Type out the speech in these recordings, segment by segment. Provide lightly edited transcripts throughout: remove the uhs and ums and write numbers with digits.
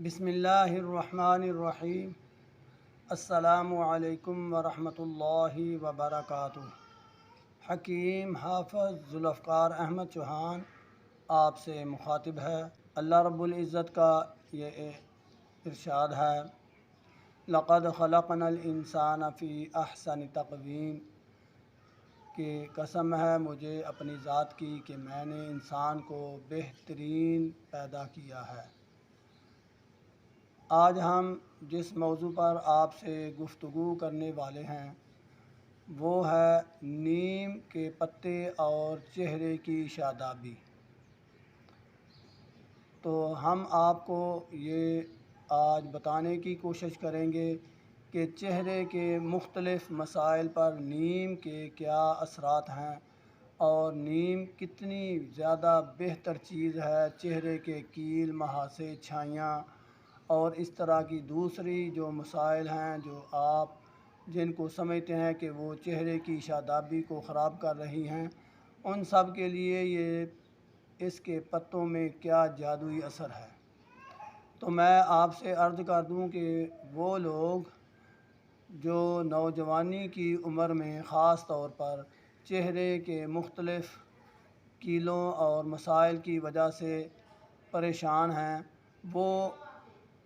بسم اللہ الرحمن الرحیم۔ السلام علیکم ورحمۃ اللہ وبرکاتہ۔ حکیم حافظ ذوالفقار احمد چوہان آپ سے مخاطب ہے۔ اللہ رب العزت کا یہ ارشاد ہے، لقد خلقنا الانسان فی احسن تقویم، کہ قسم ہے مجھے اپنی ذات کی کہ میں نے انسان کو بہترین پیدا کیا ہے۔ آج ہم جس موضوع پر آپ سے گفتگو کرنے والے ہیں وہ ہے نیم کے پتے اور چہرے کی شادابی۔ تو ہم آپ کو یہ آج بتانے کی کوشش کریں گے کہ چہرے کے مختلف مسائل پر نیم کے کیا اثرات ہیں اور نیم کتنی زیادہ بہتر چیز ہے چہرے کے کیل، مہاسے، چھائیاں اور اس طرح کی دوسری جو مسائل ہیں جو آپ جن کو سمجھتے ہیں کہ وہ چہرے کی شادابی کو خراب کر رہی ہیں، ان سب کے لیے یہ اس کے پتوں میں کیا جادوئی اثر ہے۔ تو میں آپ سے عرض کر دوں کہ وہ لوگ جو نوجوانی کی عمر میں خاص طور پر چہرے کے مختلف کیلوں اور مسائل کی وجہ سے پریشان ہیں، وہ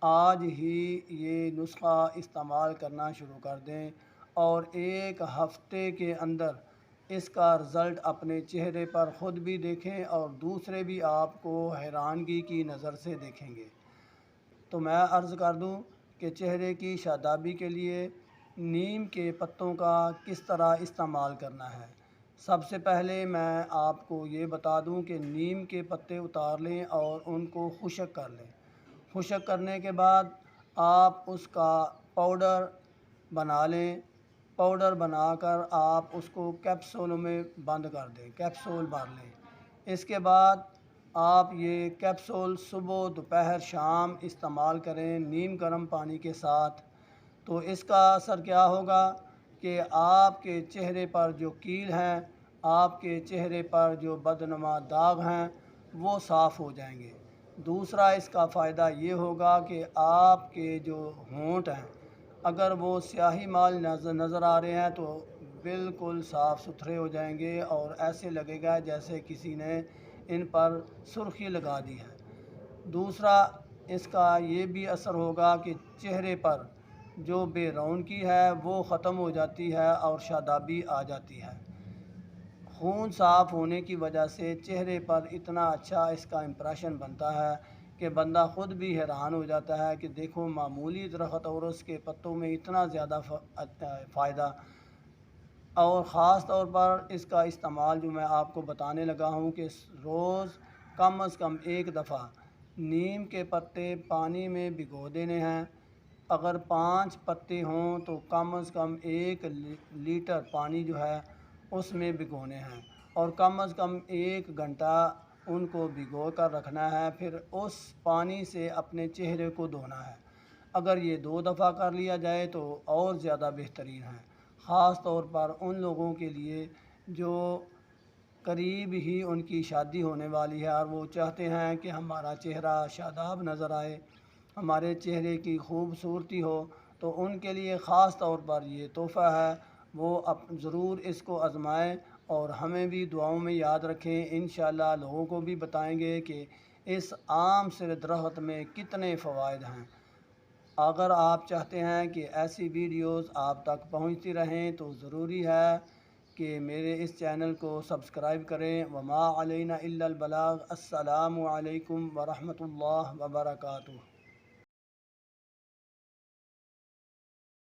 آج ہی یہ نسخہ استعمال کرنا شروع کر دیں اور ایک ہفتے کے اندر اس کا رزلٹ اپنے چہرے پر خود بھی دیکھیں اور دوسرے بھی آپ کو حیرانگی کی نظر سے دیکھیں گے۔ تو میں عرض کر دوں کہ چہرے کی شادابی کے لیے نیم کے پتوں کا کس طرح استعمال کرنا ہے۔ سب سے پہلے میں آپ کو یہ بتا دوں کہ نیم کے پتے اتار لیں اور ان کو خشک کر لیں۔ خشک کرنے کے بعد آپ اس کا پاؤڈر بنا لیں۔ پاؤڈر بنا کر آپ اس کو کیپسولوں میں بند کر دیں، کیپسول بھر لیں۔ اس کے بعد آپ یہ کیپسول صبح، دوپہر، شام استعمال کریں نیم گرم پانی کے ساتھ۔ تو اس کا اثر کیا ہوگا کہ آپ کے چہرے پر جو کیل ہیں، آپ کے چہرے پر جو بدنما داغ ہیں وہ صاف ہو جائیں گے۔ دوسرا اس کا فائدہ یہ ہوگا کہ آپ کے جو ہونٹ ہیں اگر وہ سیاہی مال نظر آ رہے ہیں تو بالکل صاف ستھرے ہو جائیں گے اور ایسے لگے گا جیسے کسی نے ان پر سرخی لگا دی ہے۔ دوسرا اس کا یہ بھی اثر ہوگا کہ چہرے پر جو بے رونقی ہے وہ ختم ہو جاتی ہے اور شادابی آ جاتی ہے۔ خون صاف ہونے کی وجہ سے چہرے پر اتنا اچھا اس کا امپریشن بنتا ہے کہ بندہ خود بھی حیران ہو جاتا ہے کہ دیکھو معمولی درخت اور اس کے پتوں میں اتنا زیادہ فائدہ۔ اور خاص طور پر اس کا استعمال جو میں آپ کو بتانے لگا ہوں کہ روز کم از کم ایک دفعہ نیم کے پتے پانی میں بھگو دینے ہیں۔ اگر 5 پتے ہوں تو کم از کم 1 لیٹر پانی جو ہے اس میں بھگونے ہیں اور کم از کم 1 گھنٹہ ان کو بھگو کر رکھنا ہے، پھر اس پانی سے اپنے چہرے کو دھونا ہے۔ اگر یہ 2 دفعہ کر لیا جائے تو اور زیادہ بہترین ہے، خاص طور پر ان لوگوں کے لیے جو قریب ہی ان کی شادی ہونے والی ہے اور وہ چاہتے ہیں کہ ہمارا چہرہ شاداب نظر آئے، ہمارے چہرے کی خوبصورتی ہو، تو ان کے لیے خاص طور پر یہ تحفہ ہے۔ وہ ضرور اس کو آزمائیں اور ہمیں بھی دعاؤں میں یاد رکھیں۔ انشاءاللہ لوگوں کو بھی بتائیں گے کہ اس عام سے درخت میں کتنے فوائد ہیں۔ اگر آپ چاہتے ہیں کہ ایسی ویڈیوز آپ تک پہنچتی رہیں تو ضروری ہے کہ میرے اس چینل کو سبسکرائب کریں۔ وما علینا الا البلاغ۔ السلام علیکم ورحمۃ اللہ وبرکاتہ۔